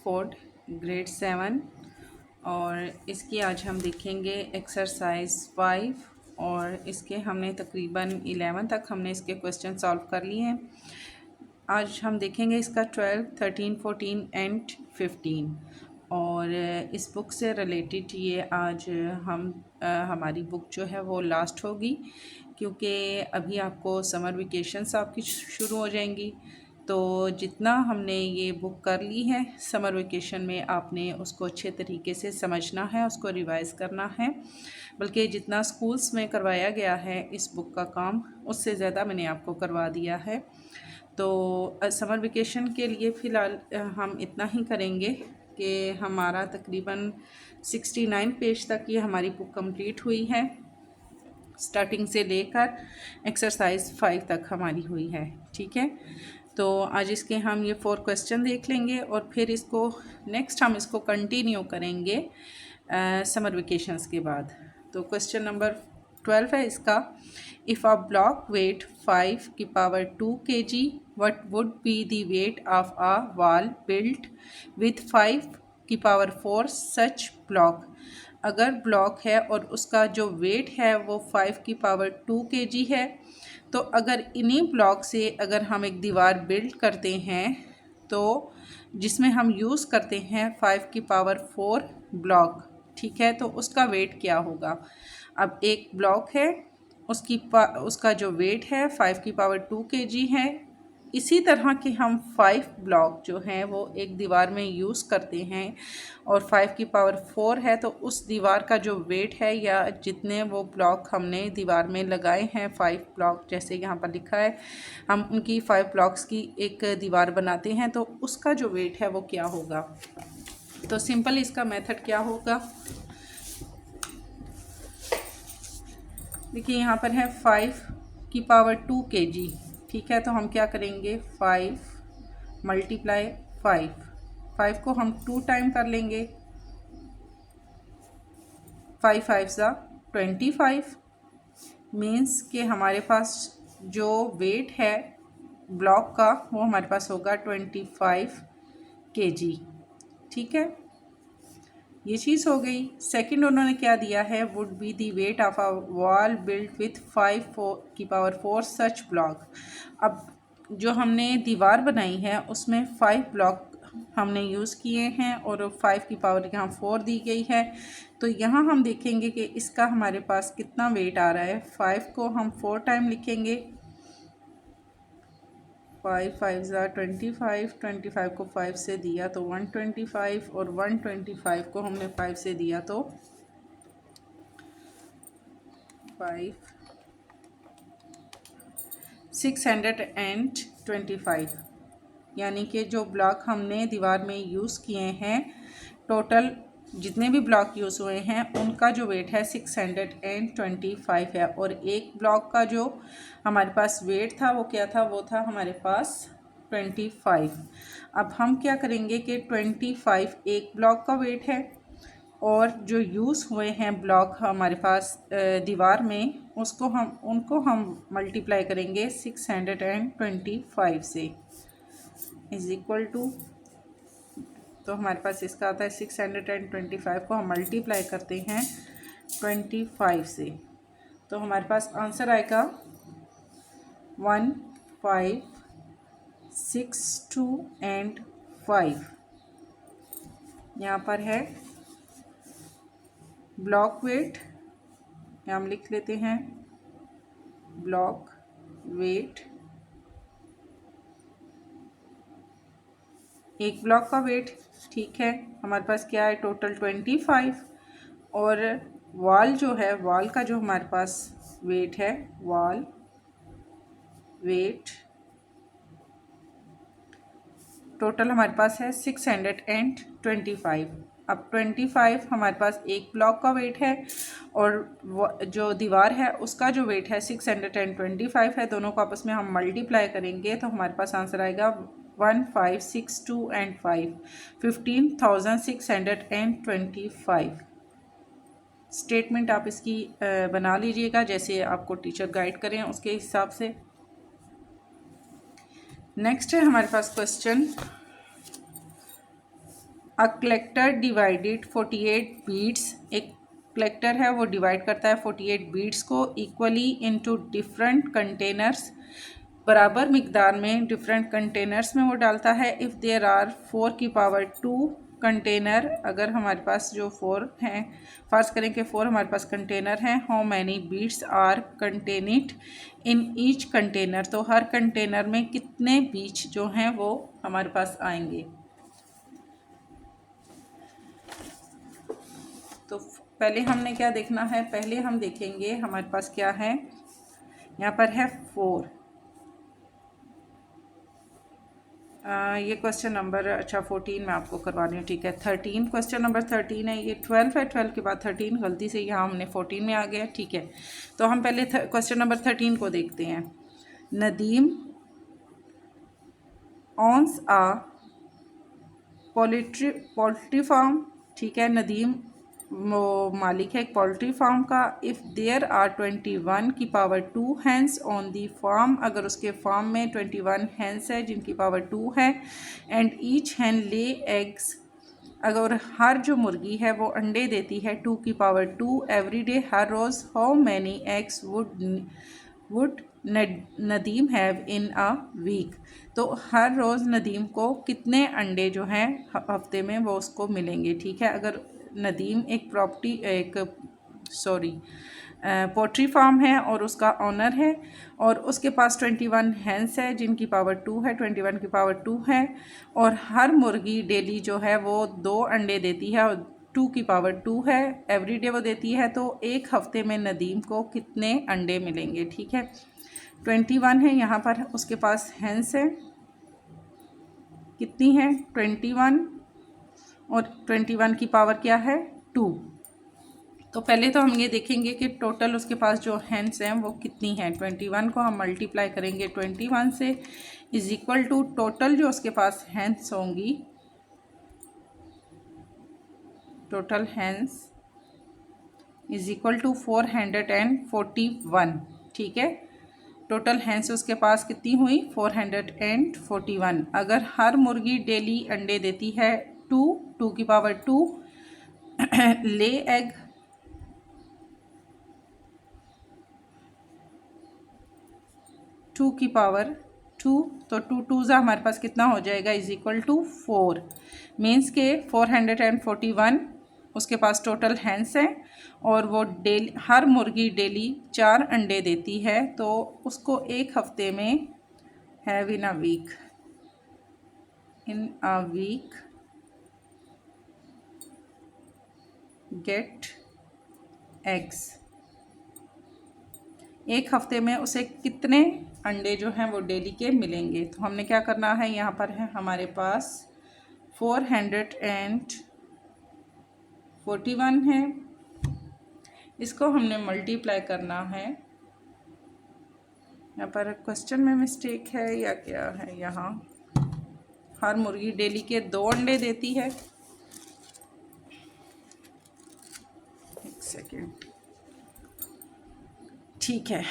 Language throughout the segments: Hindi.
कोड ग्रेड 7 और इसकी आज हम देखेंगे एक्सरसाइज 5 और इसके हमने तकरीबन 11 तक हमने इसके क्वेश्चन सॉल्व कर लिए हैं। आज हम देखेंगे इसका 12, 13, 14 एंड 15 और इस बुक से रिलेटेड ये आज हमारी बुक जो है वो लास्ट होगी क्योंकि अभी आपको समर वेकेशंस आपकी शुरू हो जाएंगी। तो जितना हमने ये बुक कर ली है समर वेकेशन में आपने उसको अच्छे तरीके से समझना है, उसको रिवाइज़ करना है। बल्कि जितना स्कूल्स में करवाया गया है इस बुक का काम उससे ज़्यादा मैंने आपको करवा दिया है। तो समर वेकेशन के लिए फ़िलहाल हम इतना ही करेंगे कि हमारा तकरीबन 69 पेज तक ये हमारी बुक कंप्लीट हुई है। स्टार्टिंग से लेकर एक्सरसाइज 5 तक हमारी हुई है। ठीक है, तो आज इसके हम ये 4 क्वेश्चन देख लेंगे और फिर इसको नेक्स्ट हम इसको कंटिन्यू करेंगे समर वेकेशंस के बाद। तो क्वेश्चन नंबर 12 है इसका, इफ़ अ ब्लॉक वेट 5 की power 2 kg what would be the weight of a wall built with 5 की पावर 4 सच ब्लॉक। अगर ब्लॉक है और उसका जो वेट है वो 5 की पावर 2 kg है, तो अगर इन्हीं ब्लॉक से अगर हम एक दीवार बिल्ड करते हैं तो जिसमें हम यूज़ करते हैं 5 की पावर 4 ब्लॉक, ठीक है, तो उसका वेट क्या होगा। अब एक ब्लॉक है उसका जो वेट है 5 की पावर 2 kg है। इसी तरह के हम 5 ब्लॉक जो हैं वो एक दीवार में यूज़ करते हैं और 5 की पावर 4 है, तो उस दीवार का जो वेट है या जितने वो ब्लॉक हमने दीवार में लगाए हैं 5 ब्लॉक, जैसे यहाँ पर लिखा है हम उनकी 5 ब्लॉक्स की एक दीवार बनाते हैं, तो उसका जो वेट है वो क्या होगा। तो सिंपल इसका मेथड क्या होगा, देखिए यहाँ पर है 5 की पावर 2 kg, ठीक है, तो हम क्या करेंगे 5 मल्टीप्लाई 5 को हम 2 टाइम कर लेंगे, 5 5 ज़ा 25 मीन्स कि हमारे पास जो वेट है ब्लॉक का वो हमारे पास होगा 25 kg। ठीक है, ये चीज़ हो गई। सेकंड उन्होंने क्या दिया है, would be the weight of a wall built with 5 की पावर 4 सच ब्लॉक। अब जो हमने दीवार बनाई है उसमें 5 ब्लॉक हमने यूज़ किए हैं और 5 की पावर यहाँ 4 दी गई है, तो यहाँ हम देखेंगे कि इसका हमारे पास कितना वेट आ रहा है। 5 को हम 4 टाइम लिखेंगे, 5 5 ज़ा 25, 25 को 5 से दिया तो 125 और 125 को हमने 5 से दिया तो 625, यानी कि जो ब्लॉक हमने दीवार में यूज़ किए हैं टोटल जितने भी ब्लॉक यूज़ हुए हैं उनका जो वेट है 625 है और एक ब्लॉक का जो हमारे पास वेट था वो क्या था, वो था हमारे पास 25। अब हम क्या करेंगे कि 25 एक ब्लॉक का वेट है और जो यूज़ हुए हैं ब्लॉक हमारे पास दीवार में उनको हम मल्टीप्लाई करेंगे 625 से इज़ इक्वल टू, तो हमारे पास इसका आता है 625 को हम मल्टीप्लाई करते हैं 25 से, तो हमारे पास आंसर आएगा 1562 एंड 5। यहाँ पर है ब्लॉक वेट, यहाँ हम लिख लेते हैं ब्लॉक वेट, एक ब्लॉक का वेट, ठीक है, हमारे पास क्या है टोटल 25 और वॉल जो है वॉल का जो हमारे पास वेट है वॉल वेट टोटल हमारे पास है 625। अब 25 हमारे पास एक ब्लॉक का वेट है और जो दीवार है उसका जो वेट है 625 है, दोनों को आपस में हम मल्टीप्लाई करेंगे तो हमारे पास आंसर आएगा 1562 एंड 5 15,625। स्टेटमेंट आप इसकी बना लीजिएगा जैसे आपको टीचर गाइड करें उसके हिसाब से। नेक्स्ट है हमारे पास question a collector divided 48 beads, एक कलेक्टर है वो डिवाइड करता है 48 बीड्स को इक्वली इनटू डिफरेंट कंटेनर्स, बराबर मिकदार में डिफरेंट कंटेनर्स में वो डालता है। इफ़ देयर आर 4 की पावर 2 कंटेनर, अगर हमारे पास जो 4 हैं, फर्ज करें कि 4 हमारे पास कंटेनर हैं, how many beads are contained in each container, तो हर कंटेनर में कितने बीज जो हैं वो हमारे पास आएंगे। तो पहले हमने क्या देखना है, पहले हम देखेंगे हमारे पास क्या है, यहाँ पर है 4। ये क्वेश्चन नंबर 14 मैं आपको करवा रही हूँ, ठीक है। 13 क्वेश्चन नंबर 13 है, ये 12 है, 12 के बाद 13 गलती से यहाँ हमने 14 में आ गया, ठीक है। तो हम पहले क्वेश्चन नंबर 13 को देखते हैं। Nadeem owns a poultry farm, ठीक है। नदीम वो मालिक है एक पोल्ट्री फार्म का। इफ़ देयर आर 21 की power 2 hens on the farm, अगर उसके फार्म में 21 हैंस है जिनकी पावर 2 है, and each Hahn lay eggs, अगर हर जो मुर्गी है वो अंडे देती है 2 की पावर 2 एवरी डे हर रोज़, how many eggs would Nadeem have in a week, तो हर रोज़ नदीम को कितने अंडे जो हैं हफ्ते में वो उसको मिलेंगे, ठीक है। अगर नदीम पोल्ट्री फार्म है और उसका ऑनर है और उसके पास 21 हैंस है जिनकी पावर 2 है, 21 की पावर 2 है, और हर मुर्गी डेली जो है वो 2 अंडे देती है और 2 की पावर 2 है, एवरीडे वो देती है, तो एक हफ्ते में नदीम को कितने अंडे मिलेंगे, ठीक है। 21 है यहाँ पर उसके पास हैंस है, कितनी है 21, और 21 की पावर क्या है 2। तो पहले तो हम ये देखेंगे कि टोटल उसके पास जो हैंड्स हैं वो कितनी हैं। 21 को हम मल्टीप्लाई करेंगे 21 से, इज इक्वल टू टोटल जो उसके पास हैंड्स होंगी, total hens is equal to 441, ठीक है। टोटल हैंड्स उसके पास कितनी हुई 441। अगर हर मुर्गी डेली अंडे देती है 2 की पावर 2 ले एग, टू की पावर 2, तो 2 ज़ा हमारे पास कितना हो जाएगा, इज इक्वल टू 4, मीन्स के 441 उसके पास टोटल हैंड्स हैं और वो डेली हर मुर्गी डेली 4 अंडे देती है, तो उसको एक हफ्ते में have in a week get eggs, एक हफ्ते में उसे कितने अंडे जो हैं वो डेली के मिलेंगे। तो हमने क्या करना है, यहाँ पर है हमारे पास 441 है, इसको हमने मल्टीप्लाई करना है। यहाँ पर क्वेश्चन में मिस्टेक है या क्या है, यहाँ हर मुर्गी डेली के 2 अंडे देती है, एक सेकेंड, ठीक है।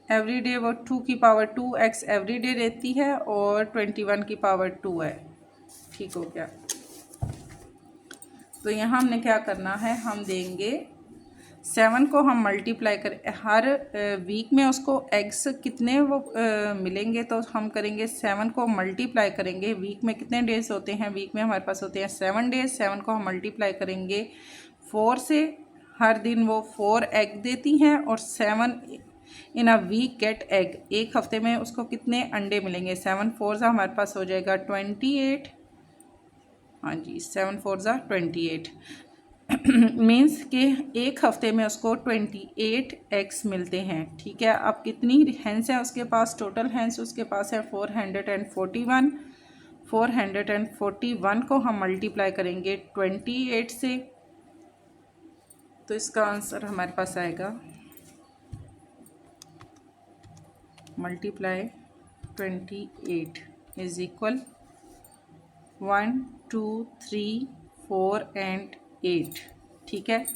एवरी डे वो 2 की पावर 2 एक्स एवरी डे देती है और 21 की पावर 2 है, ठीक हो गया। तो यहाँ हमने क्या करना है, हम देंगे 7 को हम मल्टीप्लाई करें, हर वीक में उसको एग्स कितने वो मिलेंगे, तो हम करेंगे 7 को मल्टीप्लाई करेंगे, वीक में कितने डेज़ होते हैं, वीक में हमारे पास होते हैं 7 डेज़, 7 को हम मल्टीप्लाई करेंगे 4 से, हर दिन वो 4 एग देती हैं, और 7 इन अ वीक गेट एग, एक हफ्ते में उसको कितने अंडे मिलेंगे, 7 4 हमारे पास हो जाएगा 28, हाँ जी 7 4 28 मीन्स कि एक हफ्ते में उसको 28 एग्स मिलते हैं, ठीक है। अब कितनी हैंस है उसके पास, टोटल हैंस उसके पास है 441, 441 को हम मल्टीप्लाई करेंगे 28 से, तो इसका आंसर हमारे पास आएगा मल्टीप्लाई 28 इज इक्वल 1 2 3 4 एंड 8, ठीक है।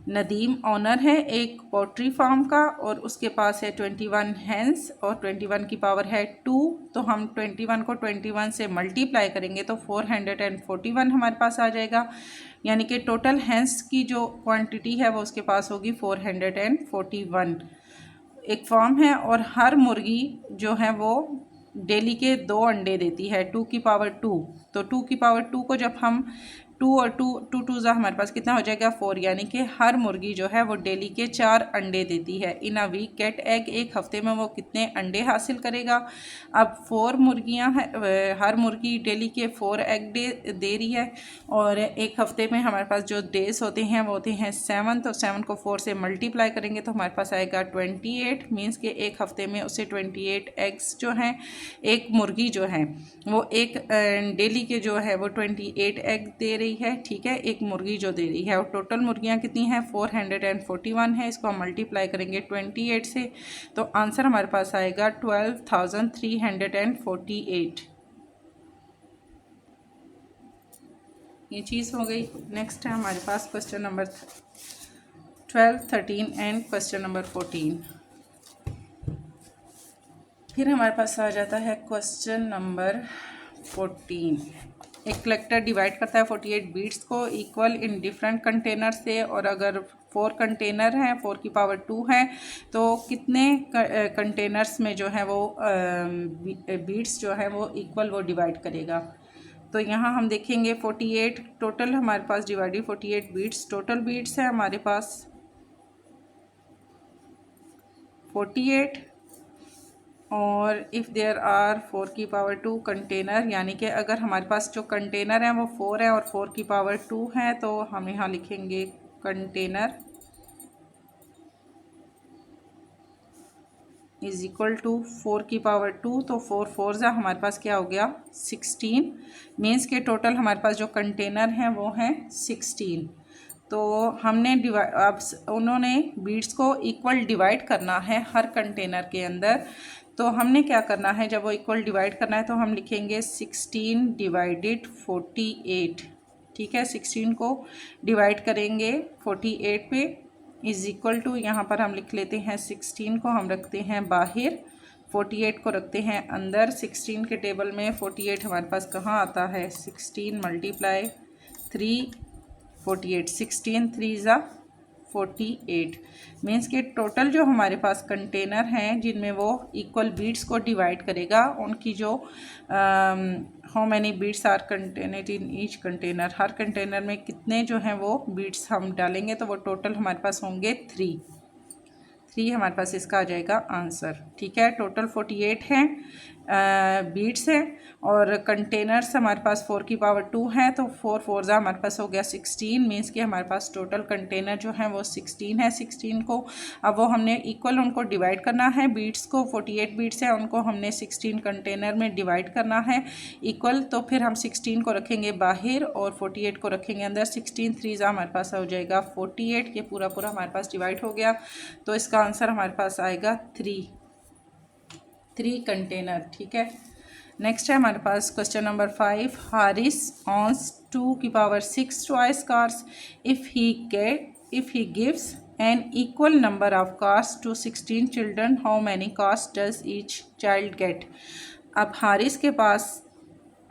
नदीम ऑनर है एक पोल्ट्री फार्म का और उसके पास है 21 हैंस और 21 की पावर है 2। तो हम 21 को 21 से मल्टीप्लाई करेंगे तो 441 हमारे पास आ जाएगा, यानी कि टोटल हैंस की जो क्वांटिटी है वो उसके पास होगी 441। एक फार्म है और हर मुर्गी जो है वो डेली के 2 अंडे देती है 2 की पावर 2। तो 2 की पावर 2 को जब हम 2 और 2 2 2 ज़ा हमारे पास कितना हो जाएगा 4, यानी कि हर मुर्गी जो है वो डेली के 4 अंडे देती है। इन अ वीक गेट एग, एक हफ्ते में वो कितने अंडे हासिल करेगा। अब 4 मुर्गियां हैं, हर मुर्गी डेली के 4 एग दे रही है और एक हफ्ते में हमारे पास जो डेज होते हैं वो होते हैं 7। तो 7 को 4 से मल्टीप्लाई करेंगे तो हमारे पास आएगा 28। मीन्स के एक हफ्ते में उसे 28 एग्स जो हैं, एक मुर्गी जो है वो एक डेली के जो है वो 28 एग दे रही है, ठीक है, एक मुर्गी जो दे रही है। और टोटल मुर्गियां कितनी हैं 441 है। इसको हम मल्टीप्लाई करेंगे 28 से तो आंसर हमारे पास आएगा 12,348। ये चीज़ हो गई। नेक्स्ट है हमारे पास question number 12, 13 and question number 14। फिर हमारे पास आ जाता है क्वेश्चन नंबर 14। एक कलेक्टर डिवाइड करता है 48 बीट्स को इक्वल इन डिफरेंट कंटेनर से, और अगर 4 कंटेनर हैं 4 की पावर 2 है तो कितने कंटेनर्स में जो है वो बीट्स जो है वो इक्वल वो डिवाइड करेगा। तो यहाँ हम देखेंगे 48 टोटल हमारे पास डिवाइडेड 48 बीट्स, टोटल बीट्स है हमारे पास 48 और इफ़ देयर आर 4 की पावर 2 कंटेनर, यानी कि अगर हमारे पास जो कंटेनर हैं वो 4 है और 4 की पावर 2 है तो हम यहाँ लिखेंगे कंटेनर इज इक्वल टू 4 की पावर 2। तो 4 4 ज़ा हमारे पास क्या हो गया 16। मीन्स के टोटल हमारे पास जो कंटेनर हैं वो हैं 16। तो हमने अब उन्होंने बीट्स को इक्वल डिवाइड करना है हर कंटेनर के अंदर। तो हमने क्या करना है, जब वो इक्वल डिवाइड करना है तो हम लिखेंगे 16 डिवाइडेड 48, ठीक है। 16 को डिवाइड करेंगे 48 पे इज़ इक्वल टू, यहाँ पर हम लिख लेते हैं 16 को हम रखते हैं बाहर, 48 को रखते हैं अंदर। 16 के टेबल में 48 हमारे पास कहाँ आता है 16 मल्टीप्लाई 3 48, 16 3 ज़ा 48। मीन्स के टोटल जो हमारे पास कंटेनर हैं जिनमें वो इक्वल बीट्स को डिवाइड करेगा, उनकी जो how many beads are contained in each container, हर कंटेनर में कितने जो हैं वो बीट्स हम डालेंगे तो वो टोटल हमारे पास होंगे 3 हमारे पास इसका आ जाएगा आंसर, ठीक है। टोटल 48 हैं बीट्स हैं और कंटेनर्स हमारे पास 4 की पावर 2 है तो 4 4 ज़ा हमारे पास हो गया 16। मीन्स कि हमारे पास टोटल कंटेनर जो हैं वो 16 है। 16 को अब वो हमने इक्वल उनको डिवाइड करना है, बीट्स को 48 बीट्स है उनको हमने 16 कंटेनर में डिवाइड करना है इक्वल। तो फिर हम 16 को रखेंगे बाहर और 48 को रखेंगे अंदर। 16 3 ज़ा हमारे पास हो जाएगा 48, ये पूरा पूरा हमारे पास डिवाइड हो गया तो इसका आंसर हमारे पास आएगा 3 कंटेनर, ठीक है। नेक्स्ट है हमारे पास क्वेश्चन नंबर 5। हारिस ऑन्स 2 की power 6 toys cars if he gives an equal number of cars to 16 children, how many cars does each child get. अब हारिस के पास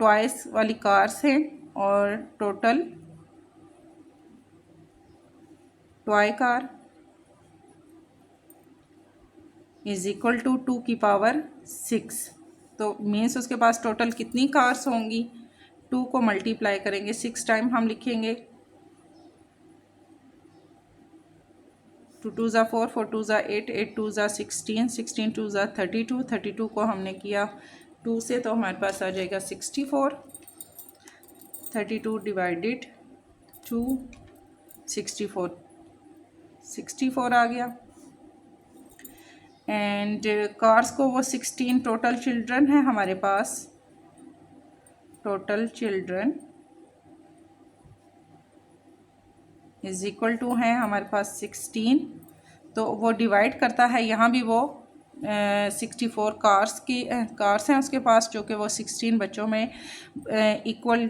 टॉयज वाली कार्स हैं और total toy car is equal to 2 की पावर 6। तो मीन्स उसके पास टोटल कितनी कार्स होंगी, 2 को मल्टीप्लाई करेंगे 6 टाइम हम लिखेंगे, 2 2 ज़ा 4 4 2 ज़ा 8 8 2 ज़ा 16 16 2 ज़ा 32 32 को हमने किया 2 से तो हमारे पास आ जाएगा 64। 32 डिवाइडेड 2 64 आ गया। एंड कार्स को वो 16 टोटल चिल्ड्रन है हमारे पास, total children is equal to है हमारे पास 16। तो वो डिवाइड करता है, यहाँ भी वो 64 कार्स हैं उसके पास, जो कि वो 16 बच्चों में इक्वल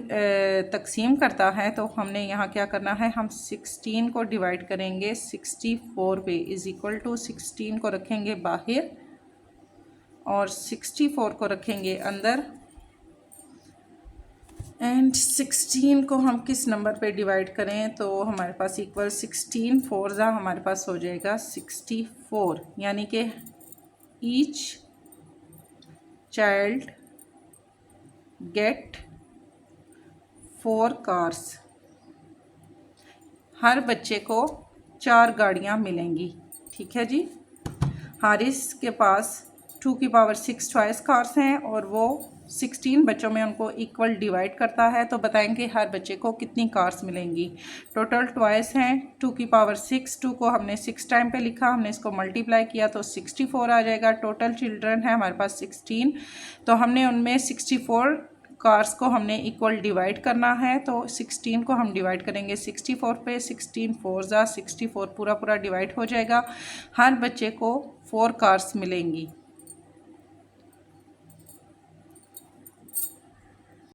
तकसीम करता है। तो हमने यहाँ क्या करना है, हम 16 को डिवाइड करेंगे 64 पे, इज़ इक्वल टू 16 को रखेंगे बाहर और 64 को रखेंगे अंदर। एंड 16 को हम किस नंबर पे डिवाइड करें तो हमारे पास इक्वल 16 4 हमारे पास हो जाएगा 64, यानी कि ईच चाइल्ड गेट 4 कार्स, हर बच्चे को 4 गाड़ियाँ मिलेंगी। ठीक है जी। हारिस के पास 2 की पावर 6 चॉइस कार्स हैं और वो 16 बच्चों में उनको इक्वल डिवाइड करता है। तो बताएंगे हर बच्चे को कितनी कार्स मिलेंगी। टोटल टॉयस हैं 2 की पावर 6, 2 को हमने 6 टाइम पे लिखा, हमने इसको मल्टीप्लाई किया तो 64 आ जाएगा। टोटल चिल्ड्रन है हमारे पास 16, तो हमने उनमें 64 कार्स को हमने इक्वल डिवाइड करना है। तो 16 को हम डिवाइड करेंगे 64 पे, 16 4 64 पूरा पूरा डिवाइड हो जाएगा। हर बच्चे को 4 कार्स मिलेंगी।